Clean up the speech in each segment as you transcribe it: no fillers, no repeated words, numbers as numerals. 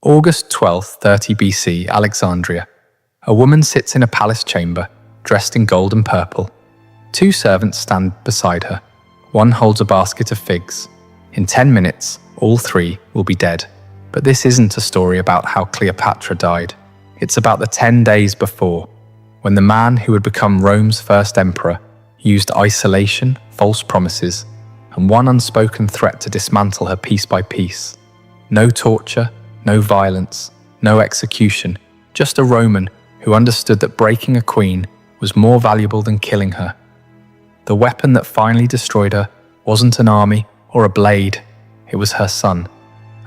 August 12th, 30 BC, Alexandria. A woman sits in a palace chamber, dressed in gold and purple. Two servants stand beside her. One holds a basket of figs. In 10 minutes, all three will be dead. But this isn't a story about how Cleopatra died. It's about the 10 days before, when the man who would become Rome's first emperor used isolation, false promises, and one unspoken threat to dismantle her piece by piece. No torture, no violence, no execution, just a Roman who understood that breaking a queen was more valuable than killing her. The weapon that finally destroyed her wasn't an army or a blade, it was her son.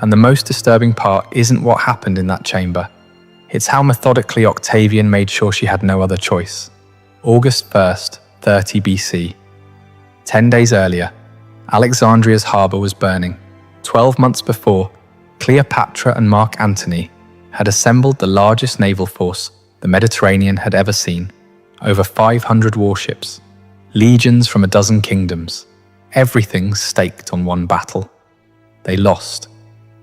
And the most disturbing part isn't what happened in that chamber. It's how methodically Octavian made sure she had no other choice. August 1st, 30 BC. 10 days earlier, Alexandria's harbour was burning. 12 months before, Cleopatra and Mark Antony had assembled the largest naval force the Mediterranean had ever seen. Over 500 warships, legions from a dozen kingdoms, everything staked on one battle. They lost.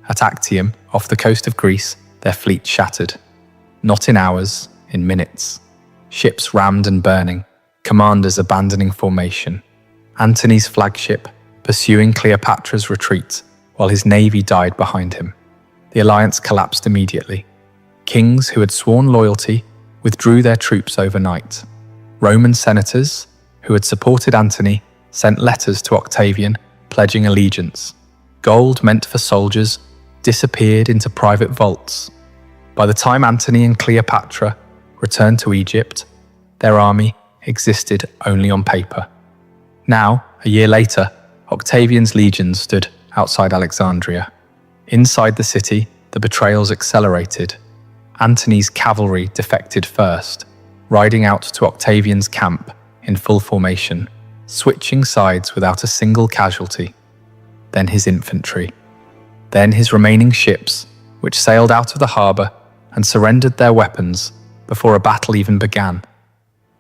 At Actium, off the coast of Greece, their fleet shattered. Not in hours, in minutes. Ships rammed and burning, commanders abandoning formation. Antony's flagship pursuing Cleopatra's retreat, while his navy died behind him. The alliance collapsed immediately. Kings who had sworn loyalty withdrew their troops overnight. Roman senators, who had supported Antony, sent letters to Octavian pledging allegiance. Gold meant for soldiers disappeared into private vaults. By the time Antony and Cleopatra returned to Egypt, their army existed only on paper. Now, a year later, Octavian's legions stood outside Alexandria. Inside the city, the betrayals accelerated. Antony's cavalry defected first, riding out to Octavian's camp in full formation, switching sides without a single casualty. Then his infantry. Then his remaining ships, which sailed out of the harbour and surrendered their weapons before a battle even began.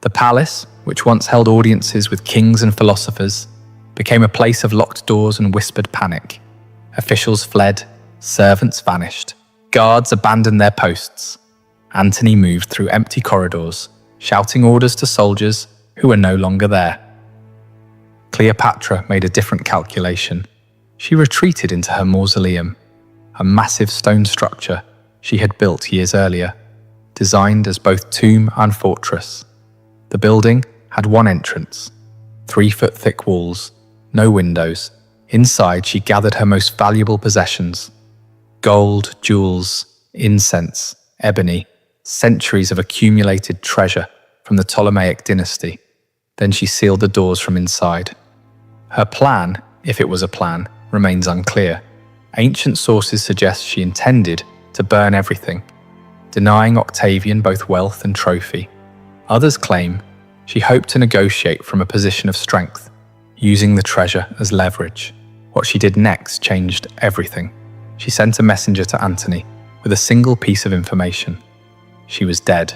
The palace, which once held audiences with kings and philosophers, became a place of locked doors and whispered panic. Officials fled, servants vanished, guards abandoned their posts. Antony moved through empty corridors, shouting orders to soldiers who were no longer there. Cleopatra made a different calculation. She retreated into her mausoleum, a massive stone structure she had built years earlier, designed as both tomb and fortress. The building had one entrance, 3-foot-thick walls, no windows. Inside, she gathered her most valuable possessions: gold, jewels, incense, ebony, centuries of accumulated treasure from the Ptolemaic dynasty. Then she sealed the doors from inside. Her plan, if it was a plan, remains unclear. Ancient sources suggest she intended to burn everything, denying Octavian both wealth and trophy. Others claim she hoped to negotiate from a position of strength, using the treasure as leverage. What she did next changed everything. She sent a messenger to Antony with a single piece of information. She was dead.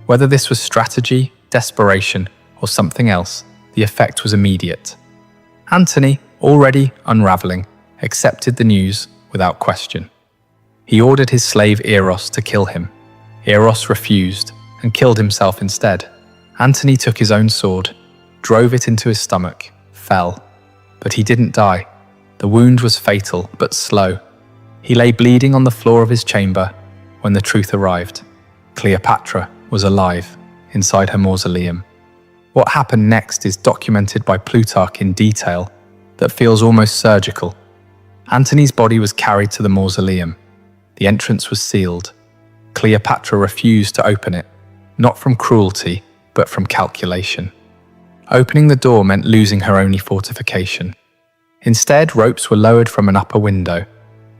Whether this was strategy, desperation, or something else, the effect was immediate. Antony, already unraveling, accepted the news without question. He ordered his slave Eros to kill him. Eros refused and killed himself instead. Antony took his own sword, drove it into his stomach, fell. But he didn't die. The wound was fatal, but slow. He lay bleeding on the floor of his chamber when the truth arrived. Cleopatra was alive inside her mausoleum. What happened next is documented by Plutarch in detail that feels almost surgical. Antony's body was carried to the mausoleum. The entrance was sealed. Cleopatra refused to open it, not from cruelty, but from calculation. Opening the door meant losing her only fortification. Instead, ropes were lowered from an upper window.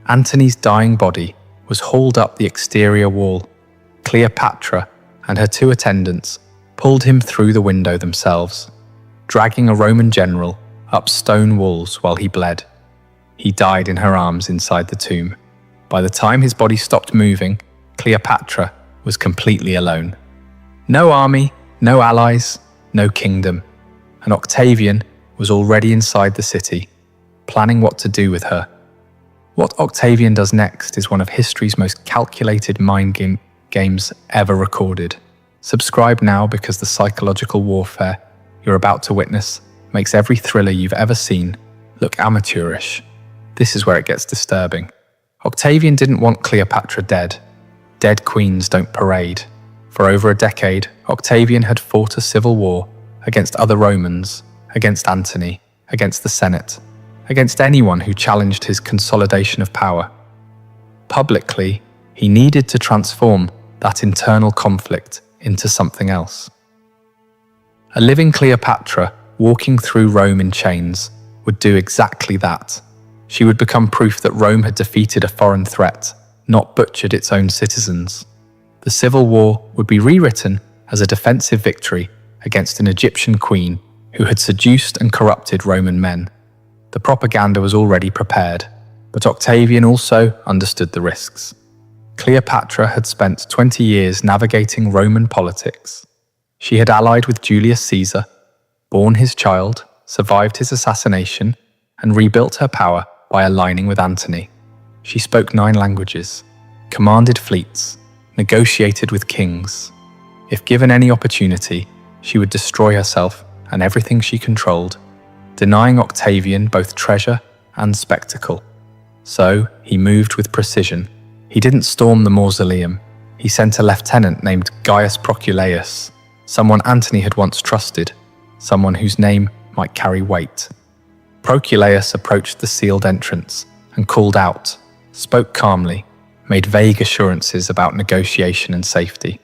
Antony's dying body was hauled up the exterior wall. Cleopatra and her two attendants pulled him through the window themselves, dragging a Roman general up stone walls while he bled. He died in her arms inside the tomb. By the time his body stopped moving, Cleopatra was completely alone. No army, no allies, no kingdom. And Octavian was already inside the city, planning what to do with her. What Octavian does next is one of history's most calculated games ever recorded. Subscribe now, because the psychological warfare you're about to witness makes every thriller you've ever seen look amateurish. This is where it gets disturbing. Octavian didn't want Cleopatra dead. Dead queens don't parade. For over a decade, Octavian had fought a civil war against other Romans, against Antony, against the Senate, against anyone who challenged his consolidation of power. Publicly, he needed to transform that internal conflict into something else. A living Cleopatra walking through Rome in chains would do exactly that. She would become proof that Rome had defeated a foreign threat, not butchered its own citizens. The civil war would be rewritten as a defensive victory against an Egyptian queen who had seduced and corrupted Roman men. The propaganda was already prepared, but Octavian also understood the risks. Cleopatra had spent 20 years navigating Roman politics. She had allied with Julius Caesar, borne his child, survived his assassination, and rebuilt her power by aligning with Antony. She spoke 9 languages, commanded fleets, negotiated with kings. If given any opportunity, she would destroy herself and everything she controlled, denying Octavian both treasure and spectacle. So he moved with precision. He didn't storm the mausoleum. He sent a lieutenant named Gaius Proculeius, someone Antony had once trusted, someone whose name might carry weight. Proculeius approached the sealed entrance and called out, spoke calmly, made vague assurances about negotiation and safety.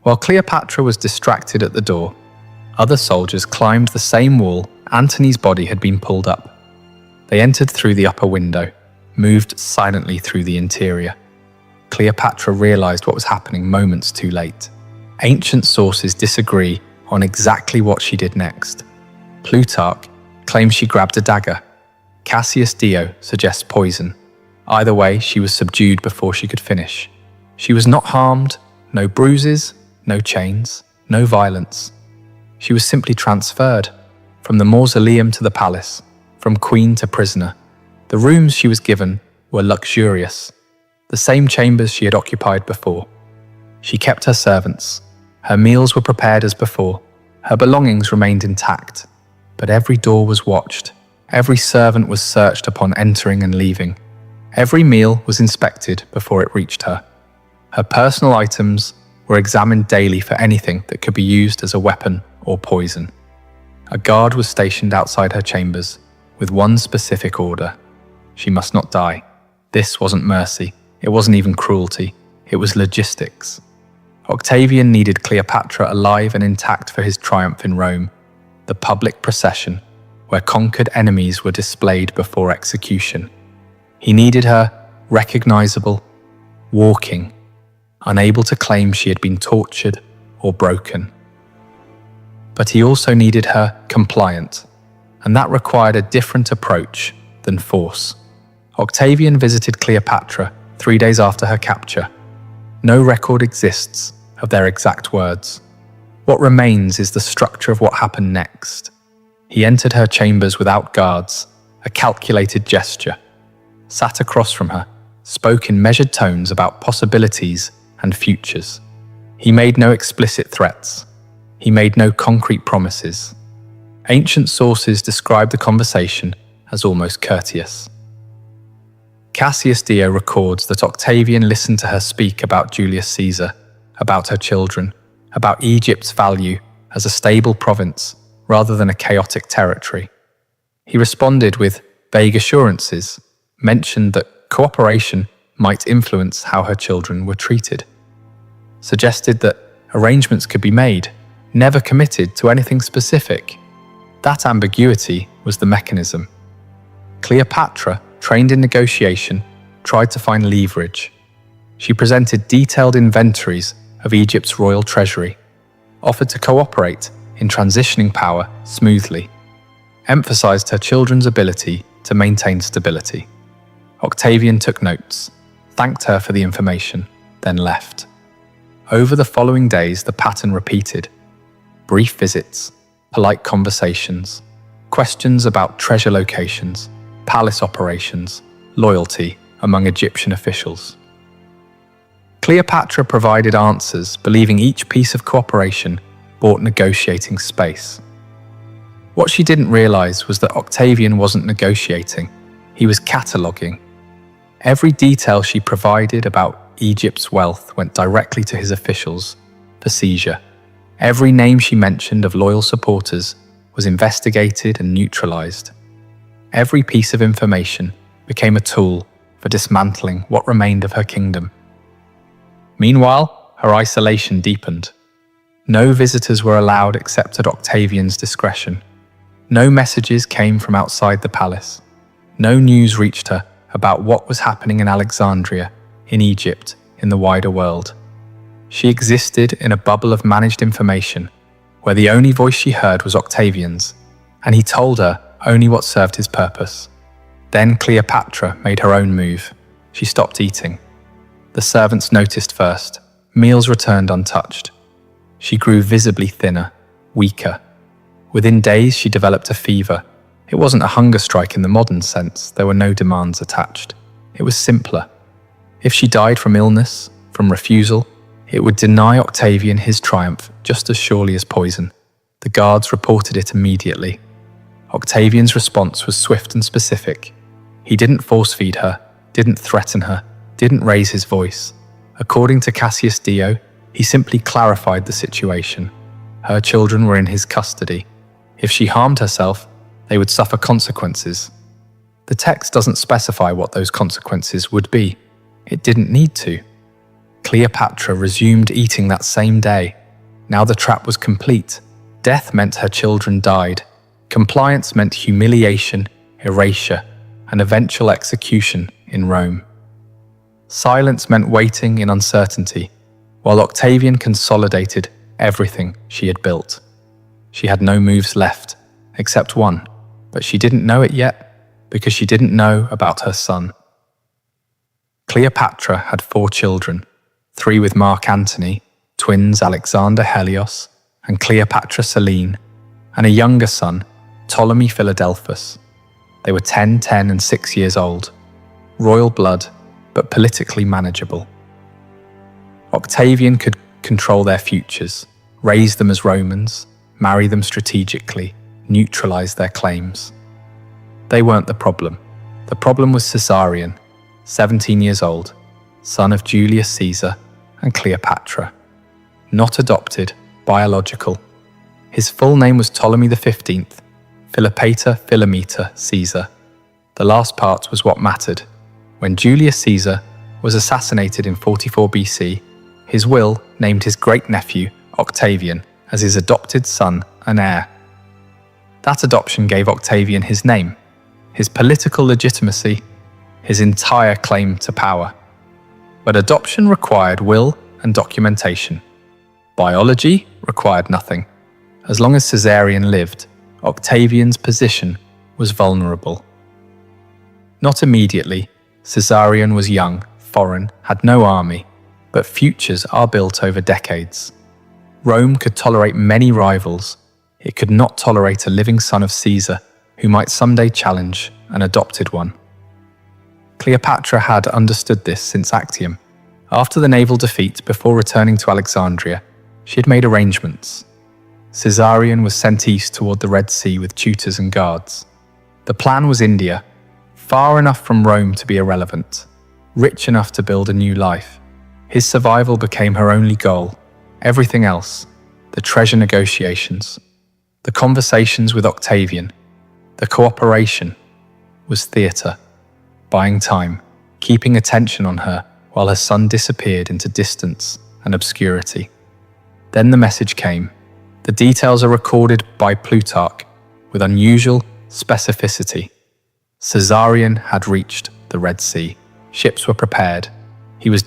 While Cleopatra was distracted at the door, other soldiers climbed the same wall Antony's body had been pulled up. They entered through the upper window, moved silently through the interior. Cleopatra realized what was happening moments too late. Ancient sources disagree on exactly what she did next. Plutarch claims she grabbed a dagger. Cassius Dio suggests poison. Either way, she was subdued before she could finish. She was not harmed, no bruises, no chains, no violence. She was simply transferred from the mausoleum to the palace, from queen to prisoner. The rooms she was given were luxurious, the same chambers she had occupied before. She kept her servants. Her meals were prepared as before. Her belongings remained intact, but every door was watched. Every servant was searched upon entering and leaving. Every meal was inspected before it reached her. Her personal items were examined daily for anything that could be used as a weapon or poison. A guard was stationed outside her chambers with one specific order. She must not die. This wasn't mercy. It wasn't even cruelty. It was logistics. Octavian needed Cleopatra alive and intact for his triumph in Rome, the public procession where conquered enemies were displayed before execution. He needed her recognizable, walking, unable to claim she had been tortured or broken. But he also needed her compliant, and that required a different approach than force. Octavian visited Cleopatra 3 days after her capture. No record exists of their exact words. What remains is the structure of what happened next. He entered her chambers without guards, a calculated gesture, sat across from her, spoke in measured tones about possibilities and futures. He made no explicit threats. He made no concrete promises. Ancient sources describe the conversation as almost courteous. Cassius Dio records that Octavian listened to her speak about Julius Caesar, about her children, about Egypt's value as a stable province rather than a chaotic territory. He responded with vague assurances, mentioned that cooperation might influence how her children were treated, suggested that arrangements could be made, never committed to anything specific. That ambiguity was the mechanism. Cleopatra, trained in negotiation, tried to find leverage. She presented detailed inventories of Egypt's royal treasury, offered to cooperate in transitioning power smoothly, emphasized her children's ability to maintain stability. Octavian took notes, thanked her for the information, then left. Over the following days, the pattern repeated. Brief visits, polite conversations, questions about treasure locations, palace operations, loyalty among Egyptian officials. Cleopatra provided answers, believing each piece of cooperation bought negotiating space. What she didn't realize was that Octavian wasn't negotiating, he was cataloguing. Every detail she provided about Egypt's wealth went directly to his officials for seizure. Every name she mentioned of loyal supporters was investigated and neutralized. Every piece of information became a tool for dismantling what remained of her kingdom. Meanwhile, her isolation deepened. No visitors were allowed except at Octavian's discretion. No messages came from outside the palace. No news reached her about what was happening in Alexandria, in Egypt, in the wider world. She existed in a bubble of managed information, where the only voice she heard was Octavian's, and he told her only what served his purpose. Then Cleopatra made her own move. She stopped eating. The servants noticed first. Meals returned untouched. She grew visibly thinner, weaker. Within days, she developed a fever. It wasn't a hunger strike in the modern sense. There were no demands attached. It was simpler. If she died from illness, from refusal, it would deny Octavian his triumph just as surely as poison. The guards reported it immediately. Octavian's response was swift and specific. He didn't force-feed her, didn't threaten her, didn't raise his voice. According to Cassius Dio, he simply clarified the situation. Her children were in his custody. If she harmed herself, they would suffer consequences. The text doesn't specify what those consequences would be. It didn't need to. Cleopatra resumed eating that same day. Now the trap was complete. Death meant her children died. Compliance meant humiliation, erasure, and eventual execution in Rome. Silence meant waiting in uncertainty, while Octavian consolidated everything she had built. She had no moves left, except one, but she didn't know it yet, because she didn't know about her son. Cleopatra had 4 children, 3 with Mark Antony, twins Alexander Helios and Cleopatra Selene, and a younger son, Ptolemy Philadelphus. They were 10, 10, and 6 years old. Royal blood, but politically manageable. Octavian could control their futures, raise them as Romans, marry them strategically, neutralize their claims. They weren't the problem. The problem was Caesarion, 17 years old, son of Julius Caesar and Cleopatra. Not adopted, biological. His full name was Ptolemy XV, Philopator Philometor Caesar. The last part was what mattered. When Julius Caesar was assassinated in 44 BC, his will named his great-nephew, Octavian, as his adopted son and heir. That adoption gave Octavian his name, his political legitimacy, his entire claim to power. But adoption required will and documentation. Biology required nothing. As long as Caesarion lived, Octavian's position was vulnerable. Not immediately. Caesarion was young, foreign, had no army, but futures are built over decades. Rome could tolerate many rivals. It could not tolerate a living son of Caesar who might someday challenge an adopted one. Cleopatra had understood this since Actium. After the naval defeat before returning to Alexandria, she had made arrangements. Caesarion was sent east toward the Red Sea with tutors and guards. The plan was India, far enough from Rome to be irrelevant, rich enough to build a new life. His survival became her only goal. Everything else, the treasure negotiations, the conversations with Octavian, the cooperation, was theatre, buying time, keeping attention on her while her son disappeared into distance and obscurity. Then the message came. The details are recorded by Plutarch with unusual specificity. Caesarion had reached the Red Sea. Ships were prepared. He was